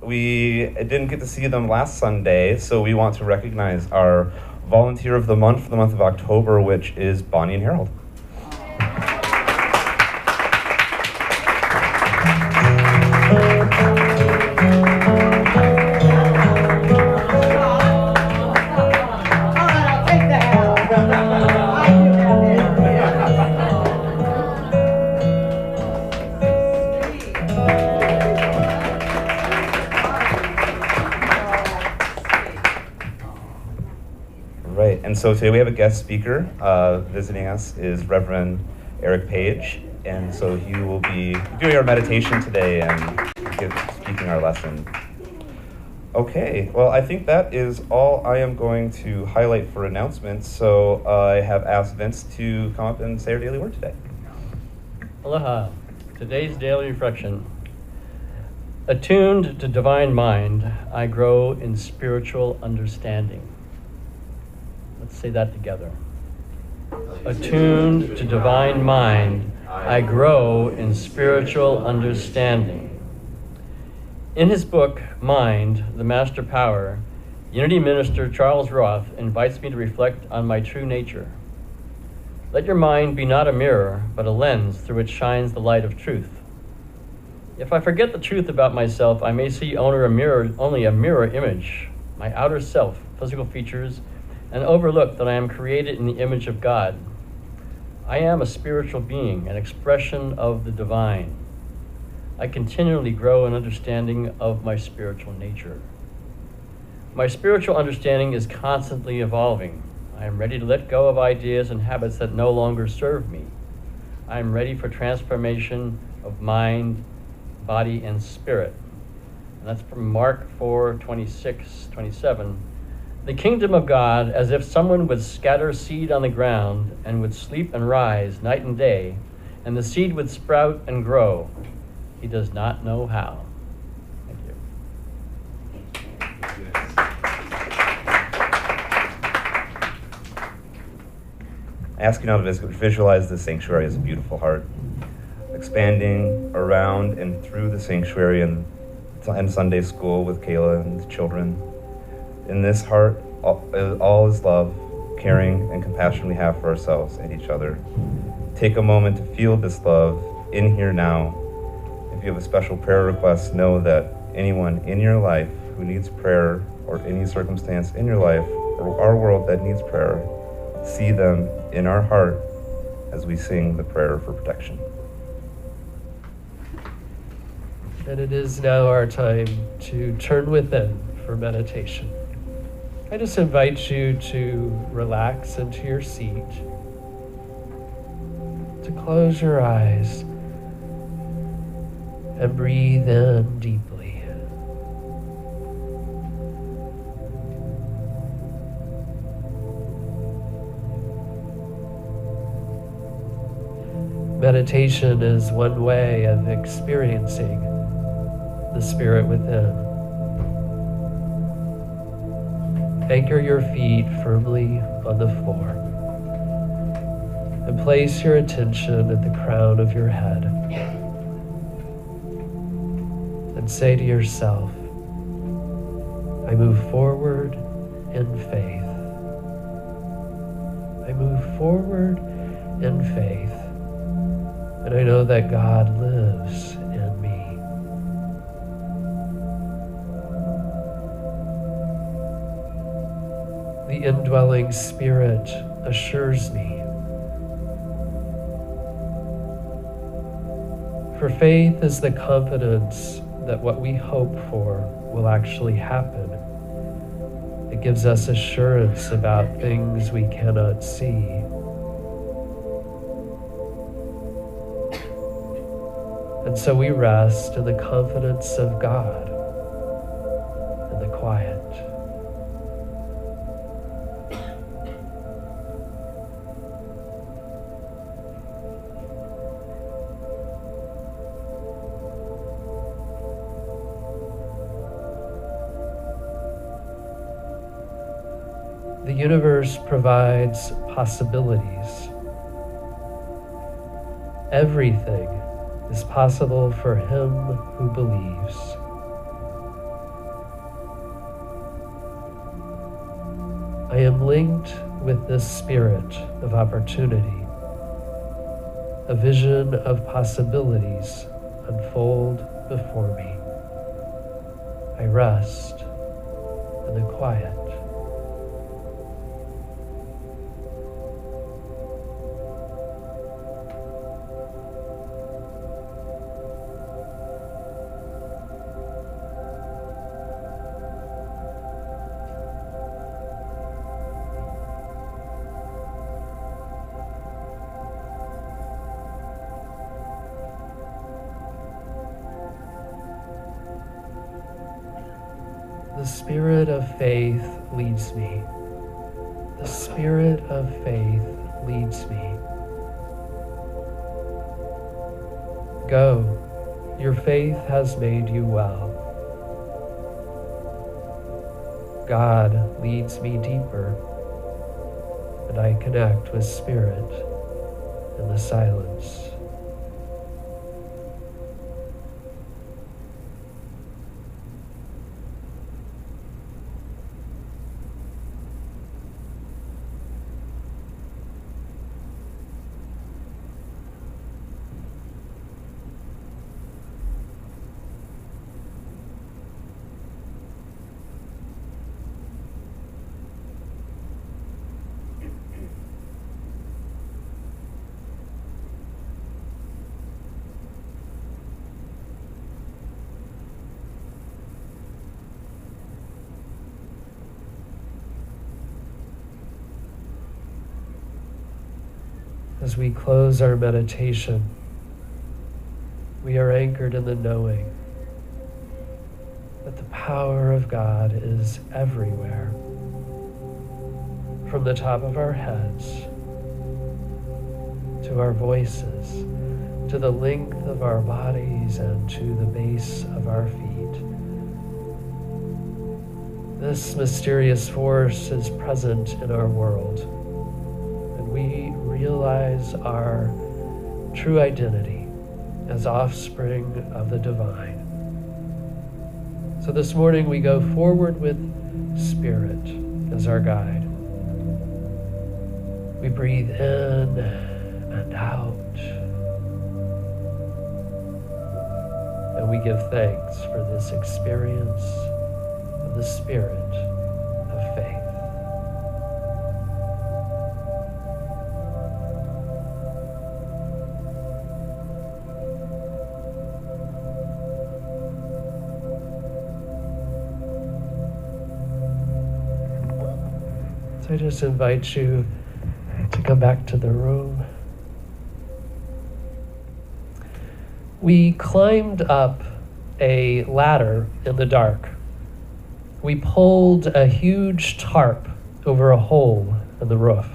We didn't get to see them last Sunday, so we want to recognize our volunteer of the month for the month of October, which is Bonnie and Harold. And so today we have a guest speaker. Visiting us is Reverend Eric Page, and so he will be doing our meditation today and speaking our lesson. Okay, well, I think that is all I am going to highlight for announcements, so I have asked Vince to come up and say our daily word today. Aloha. Today's daily reflection. Attuned to divine mind, I grow in spiritual understanding. Let's say that together. Attuned to divine mind, I grow in spiritual understanding. In his book, Mind, the Master Power, Unity Minister Charles Roth invites me to reflect on my true nature. Let your mind be not a mirror, but a lens through which shines the light of truth. If I forget the truth about myself, I may see only a mirror image, my outer self, physical features, and overlook that I am created in the image of God. I am a spiritual being, an expression of the divine. I continually grow in understanding of my spiritual nature. My spiritual understanding is constantly evolving. I am ready to let go of ideas and habits that no longer serve me. I am ready for transformation of mind, body, and spirit. And that's from Mark 4:26-27. The kingdom of God, as if someone would scatter seed on the ground and would sleep and rise night and day, and the seed would sprout and grow. He does not know how. Thank you. I ask you now to visualize the sanctuary as a beautiful heart, expanding around and through the sanctuary and Sunday school with Kayla and the children. In this heart, all is love, caring, and compassion we have for ourselves and each other. Take a moment to feel this love in here now. If you have a special prayer request, know that anyone in your life who needs prayer, or any circumstance in your life or our world that needs prayer, see them in our heart as we sing the prayer for protection. And it is now our time to turn within for meditation. I just invite you to relax into your seat, to close your eyes, and breathe in deeply. Meditation is one way of experiencing the spirit within. Anchor your feet firmly on the floor and place your attention at the crown of your head and say to yourself, I move forward in faith. I move forward in faith, and I know that God lives in me. The indwelling Spirit assures me. For faith is the confidence that what we hope for will actually happen. It gives us assurance about things we cannot see. And so we rest in the confidence of God in the quiet. The universe provides possibilities. Everything is possible for him who believes. am linked with this spirit of opportunity. A vision of possibilities unfold before me. I rest in the quiet. The spirit of faith leads me. The spirit of faith leads me. Go, your faith has made you well. God leads me deeper, and I connect with spirit in the silence. As we close our meditation, we are anchored in the knowing that the power of God is everywhere, from the top of our heads to our voices, to the length of our bodies and to the base of our feet. This mysterious force is present in our world, and we realize our true identity as offspring of the divine. So this morning we go forward with Spirit as our guide. We breathe in and out, and we give thanks for this experience of the Spirit of faith. So I just invite you to come back to the room. We climbed up a ladder in the dark. We pulled a huge tarp over a hole in the roof.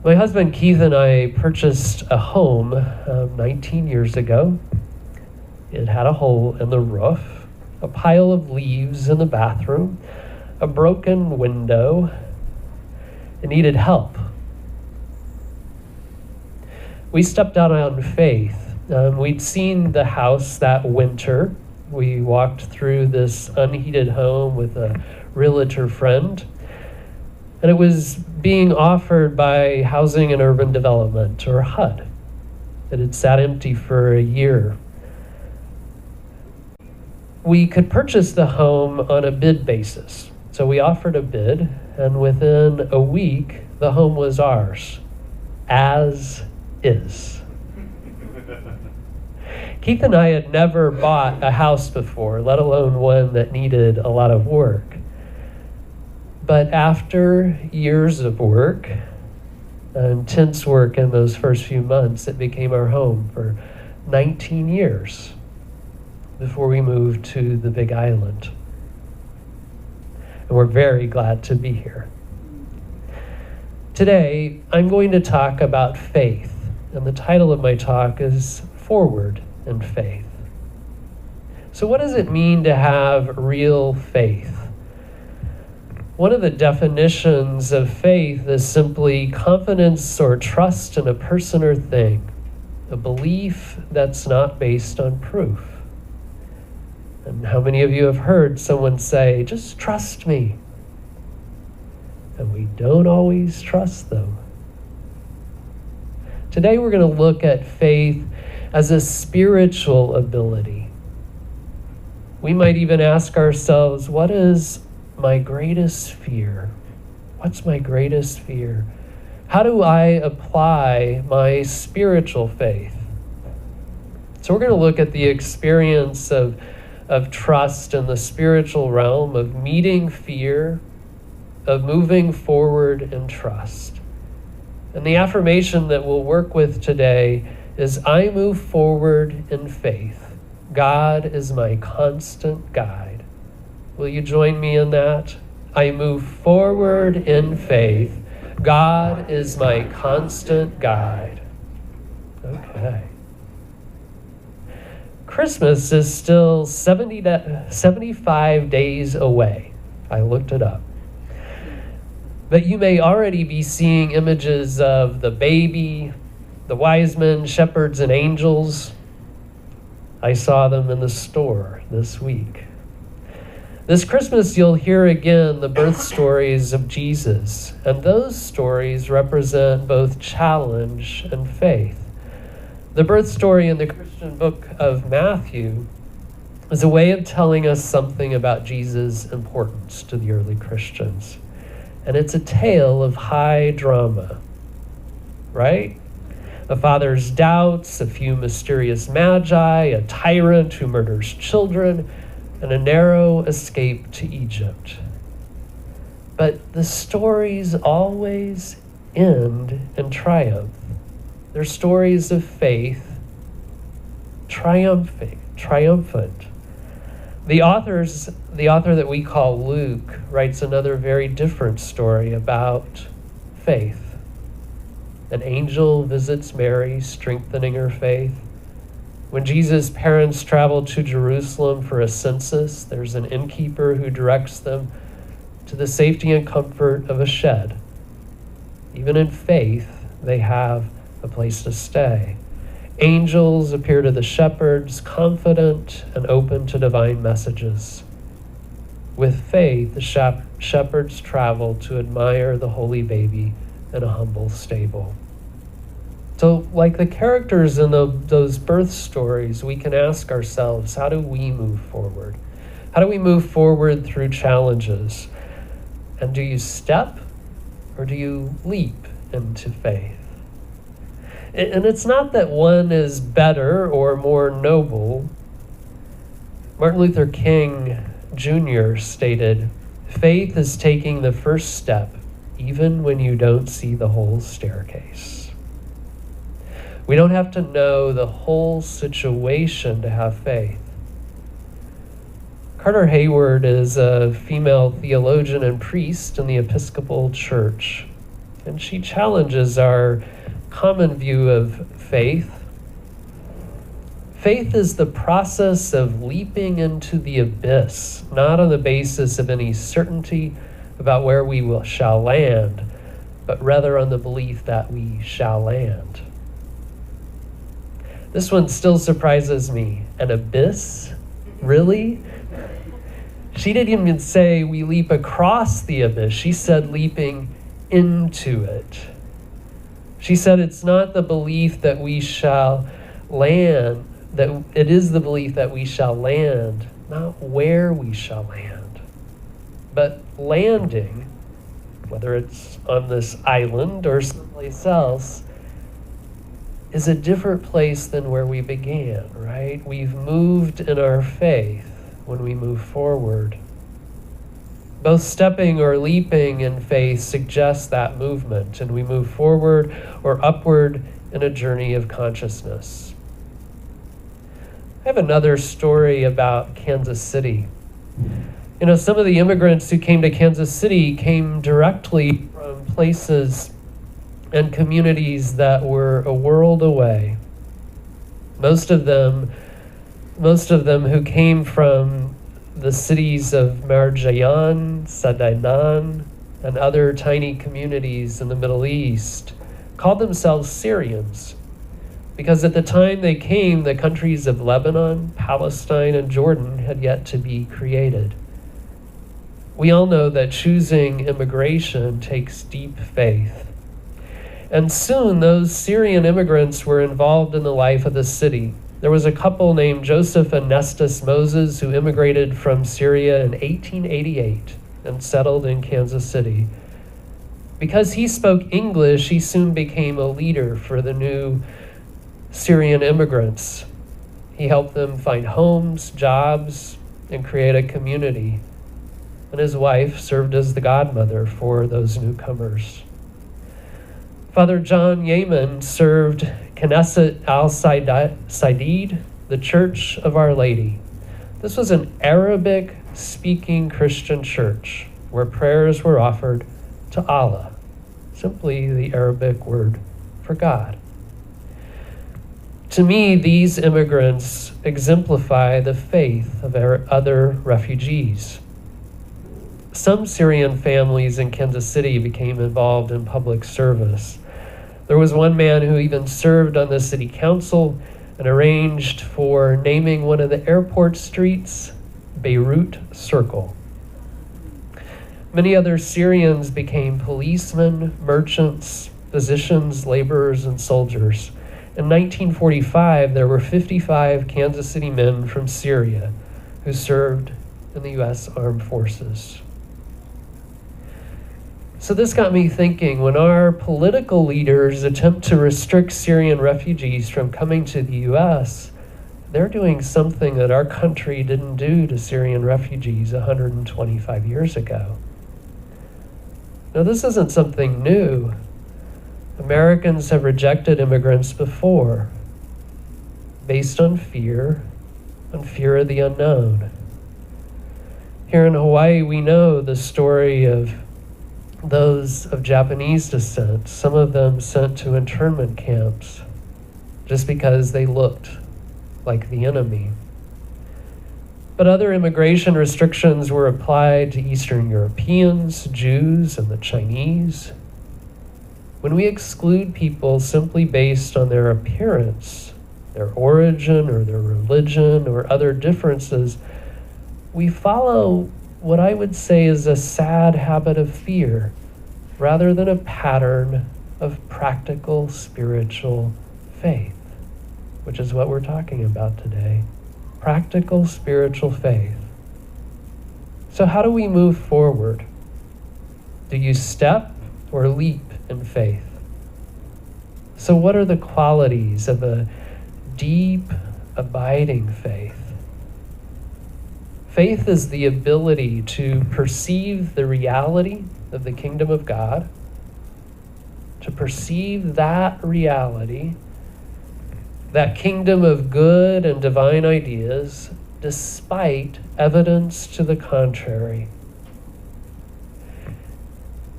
My husband Keith and I purchased a home 19 years ago. It had a hole in the roof, a pile of leaves in the bathroom, a broken window. It needed help. We stepped out on faith. We'd seen the house that winter. We walked through this unheated home with a realtor friend, and it was being offered by Housing and Urban Development, or HUD. It had sat empty for a year. We could purchase the home on a bid basis. So we offered a bid, and within a week, the home was ours, as is. Keith and I had never bought a house before, let alone one that needed a lot of work. But after years of work, intense work in those first few months, it became our home for 19 years before we moved to the Big Island. And we're very glad to be here. Today, I'm going to talk about faith, and the title of my talk is Forward in Faith. So what does it mean to have real faith? One of the definitions of faith is simply confidence or trust in a person or thing, a belief that's not based on proof. And how many of you have heard someone say, just trust me? and we don't always trust them. Today we're going to look at faith as a spiritual ability. We might even ask ourselves, what is my greatest fear? What's my greatest fear? How do I apply my spiritual faith? So we're going to look at the experience of trust in the spiritual realm, of meeting fear, of moving forward in trust. And the affirmation that we'll work with today is, I move forward in faith. God is my constant guide. Will you join me in that? I move forward in faith. God is my constant guide. Okay. Christmas is still 75 days away. I looked it up. But you may already be seeing images of the baby, the wise men, shepherds, and angels. I saw them in the store this week. This Christmas, you'll hear again the birth stories of Jesus, and those stories represent both challenge and faith. The birth story in the Christian book of Matthew is a way of telling us something about Jesus' importance to the early Christians. And it's a tale of high drama, right? A father's doubts, a few mysterious magi, a tyrant who murders children, and a narrow escape to Egypt. But the stories always end in triumph. They're stories of faith, triumphant. The author that we call Luke writes another very different story about faith. An angel visits Mary, strengthening her faith. When Jesus' parents travel to Jerusalem for a census, there's an innkeeper who directs them to the safety and comfort of a shed. Even in faith, they have a place to stay. Angels appear to the shepherds, confident and open to divine messages. With faith, the shepherds travel to admire the holy baby in a humble stable. So, like the characters in those birth stories, we can ask ourselves, how do we move forward? How do we move forward through challenges? And do you step or do you leap into faith? And it's not that one is better or more noble. Martin Luther King Jr. stated, faith is taking the first step even when you don't see the whole staircase. We don't have to know the whole situation to have faith. Carter Hayward is a female theologian and priest in the Episcopal Church, and she challenges our common view of faith. Faith is the process of leaping into the abyss, not on the basis of any certainty about where we shall land, but rather on the belief that we shall land. This one still surprises me. An abyss? Really? She didn't even say we leap across the abyss. She said leaping into it. She said it's not the belief that we shall land, that it is the belief that we shall land, not where we shall land. But landing, whether it's on this island or someplace else, is a different place than where we began, right? We've moved in our faith when we move forward. Both stepping or leaping in faith suggests that movement, and we move forward or upward in a journey of consciousness. I have another story about Kansas City. You know, some of the immigrants who came to Kansas City came directly from places and communities that were a world away. Most of them who came from the cities of Marjayan, Sadainan, and other tiny communities in the Middle East called themselves Syrians, because at the time they came, the countries of Lebanon, Palestine, and Jordan had yet to be created. We all know that choosing immigration takes deep faith. And soon those Syrian immigrants were involved in the life of the city. There was a couple named Joseph and Nestus Moses who immigrated from Syria in 1888 and settled in Kansas City. Because he spoke English, he soon became a leader for the new Syrian immigrants. He helped them find homes, jobs, and create a community. And his wife served as the godmother for those newcomers. Father John Yeaman served Knesset al-Saidid, the Church of Our Lady. This was an Arabic-speaking Christian church where prayers were offered to Allah, simply the Arabic word for God. To me, these immigrants exemplify the faith of other refugees. Some Syrian families in Kansas City became involved in public service. There was one man who even served on the city council and arranged for naming one of the airport streets Beirut Circle. Many other Syrians became policemen, merchants, physicians, laborers, and soldiers. In 1945, there were 55 Kansas City men from Syria who served in the U.S. Armed Forces. So this got me thinking, when our political leaders attempt to restrict Syrian refugees from coming to the U.S., they're doing something that our country didn't do to Syrian refugees 125 years ago. Now, this isn't something new. Americans have rejected immigrants before, based on fear of the unknown. Here in Hawaii, we know the story of those of Japanese descent, some of them sent to internment camps just because they looked like the enemy. But other immigration restrictions were applied to Eastern Europeans, Jews, and the Chinese. When we exclude people simply based on their appearance, their origin, or their religion, or other differences, we follow what I would say is a sad habit of fear, rather than a pattern of practical spiritual faith, which is what we're talking about today. Practical spiritual faith. So how do we move forward? Do you step or leap in faith? So what are the qualities of a deep, abiding faith? Faith is the ability to perceive the reality of the kingdom of God, to perceive that reality, that kingdom of good and divine ideas, despite evidence to the contrary.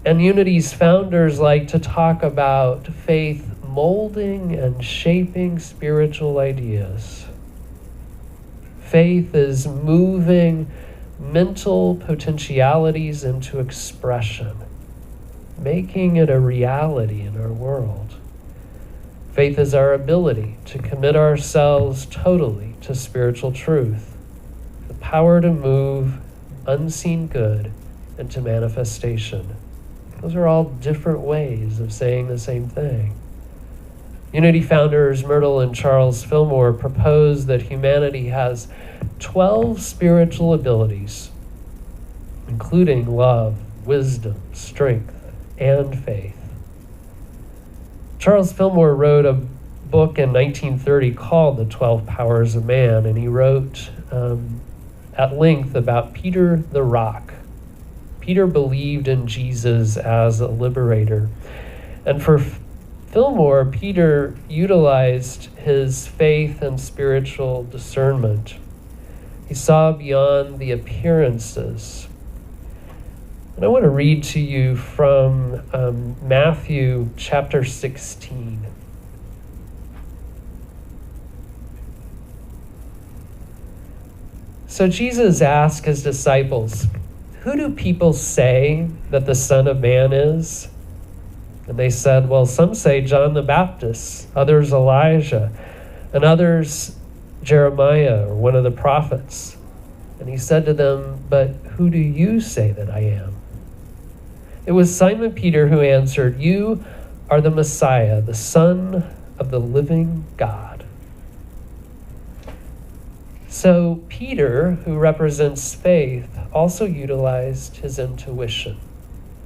And Unity's founders like to talk about faith molding and shaping spiritual ideas. Faith is moving mental potentialities into expression, making it a reality in our world. Faith is our ability to commit ourselves totally to spiritual truth, the power to move unseen good into manifestation. Those are all different ways of saying the same thing. Unity founders Myrtle and Charles Fillmore proposed that humanity has 12 spiritual abilities, including love, wisdom, strength, and faith. Charles Fillmore wrote a book in 1930 called The 12 Powers of Man, and he wrote at length about Peter the Rock. Peter believed in Jesus as a liberator. And for Fillmore, Peter utilized his faith and spiritual discernment. He saw beyond the appearances. And I want to read to you from Matthew chapter 16. So Jesus asked his disciples, "Who do people say that the Son of Man is?" And they said, "Well, some say John the Baptist, others Elijah, and others Jeremiah or one of the prophets." And he said to them, "But who do you say that I am?" It was Simon Peter who answered, "You are the Messiah, the Son of the living God." So Peter, who represents faith, also utilized his intuition.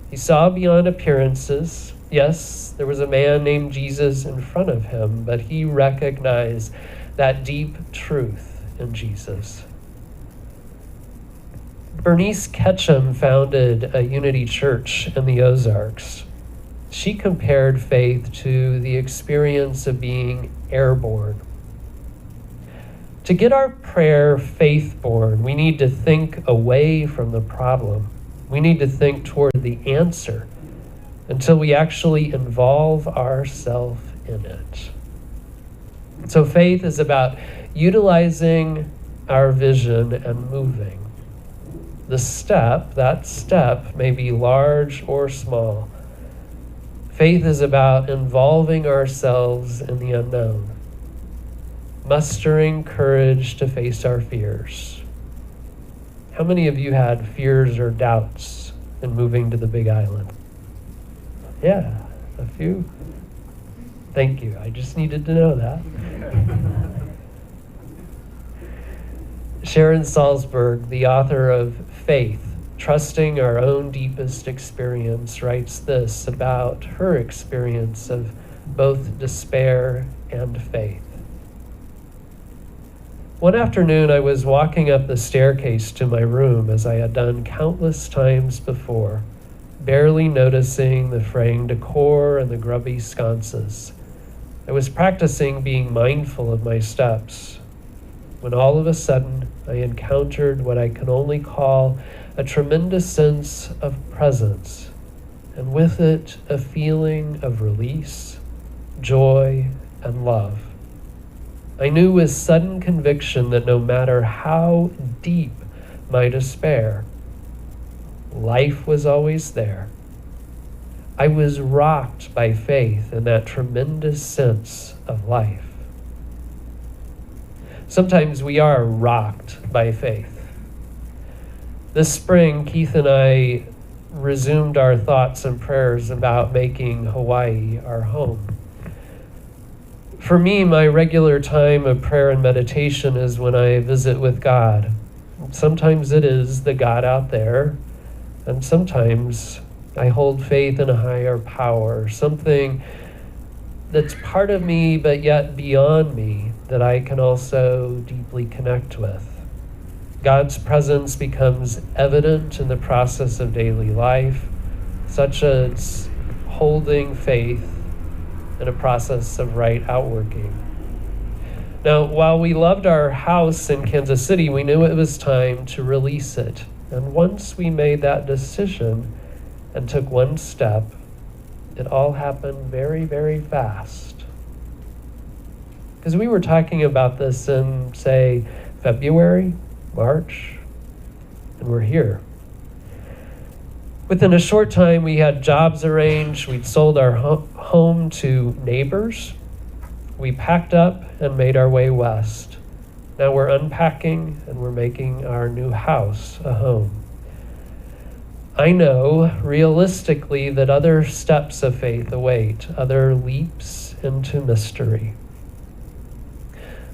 He saw beyond appearances. Yes, there was a man named Jesus in front of him, but he recognized that deep truth in Jesus. Bernice Ketchum founded a Unity Church in the Ozarks. She compared faith to the experience of being airborne. To get our prayer faith-born, we need to think away from the problem. We need to think toward the answer until we actually involve ourselves in it. So faith is about utilizing our vision and moving. That step may be large or small. Faith is about involving ourselves in the unknown, mustering courage to face our fears. How many of you had fears or doubts in moving to the Big Island? Yeah, a few. Thank you. I just needed to know that. Sharon Salzberg, the author of Faith, Trusting Our Own Deepest Experience, writes this about her experience of both despair and faith. One afternoon, I was walking up the staircase to my room as I had done countless times before, barely noticing the fraying decor and the grubby sconces. I was practicing being mindful of my steps, when all of a sudden I encountered what I can only call a tremendous sense of presence, and with it a feeling of release, joy, and love. I knew with sudden conviction that no matter how deep my despair, life was always there. I was rocked by faith in that tremendous sense of life. Sometimes we are rocked by faith. This spring, Keith and I resumed our thoughts and prayers about making Hawaii our home. For me, my regular time of prayer and meditation is when I visit with God. Sometimes it is the God out there, and sometimes I hold faith in a higher power, something that's part of me but yet beyond me that I can also deeply connect with. God's presence becomes evident in the process of daily life, such as holding faith in a process of right outworking. Now, while we loved our house in Kansas City, we knew it was time to release it. And once we made that decision and took one step, it all happened very, very fast. Because we were talking about this in, say, February, March, and we're here. Within a short time, we had jobs arranged. We'd sold our home to neighbors. We packed up and made our way west. Now we're unpacking and we're making our new house a home. I know realistically that other steps of faith await, other leaps into mystery.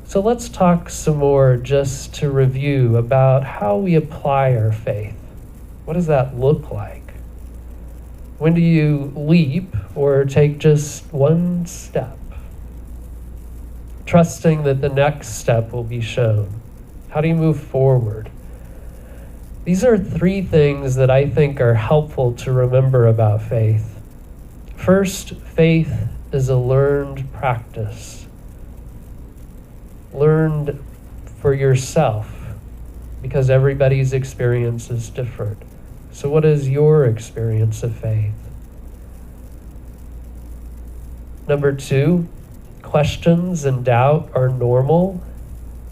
So let's talk some more just to review about how we apply our faith. What does that look like? When do you leap or take just one step, trusting that the next step will be shown? How do you move forward? These are three things that I think are helpful to remember about faith. First, faith is a learned practice. Learned for yourself, because everybody's experience is different. So what is your experience of faith? Number two, questions and doubt are normal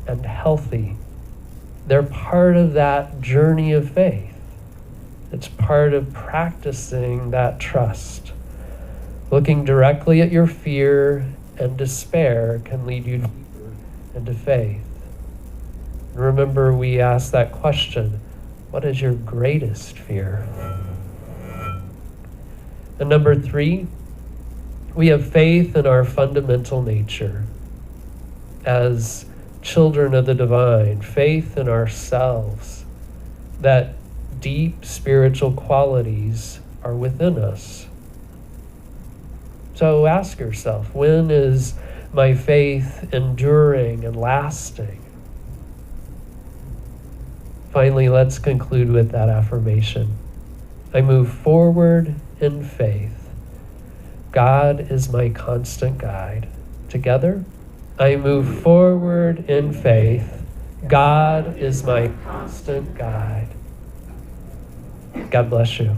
and healthy. They're part of that journey of faith. It's part of practicing that trust. Looking directly at your fear and despair can lead you deeper into faith. Remember, we asked that question, What is your greatest fear? And number 3, we have faith in our fundamental nature as children of the divine, faith in ourselves, that deep spiritual qualities are within us. So ask yourself, when is my faith enduring and lasting? Finally, let's conclude with that affirmation. I move forward in faith. God is my constant guide. Together, I move forward in faith. God is my constant guide. God bless you.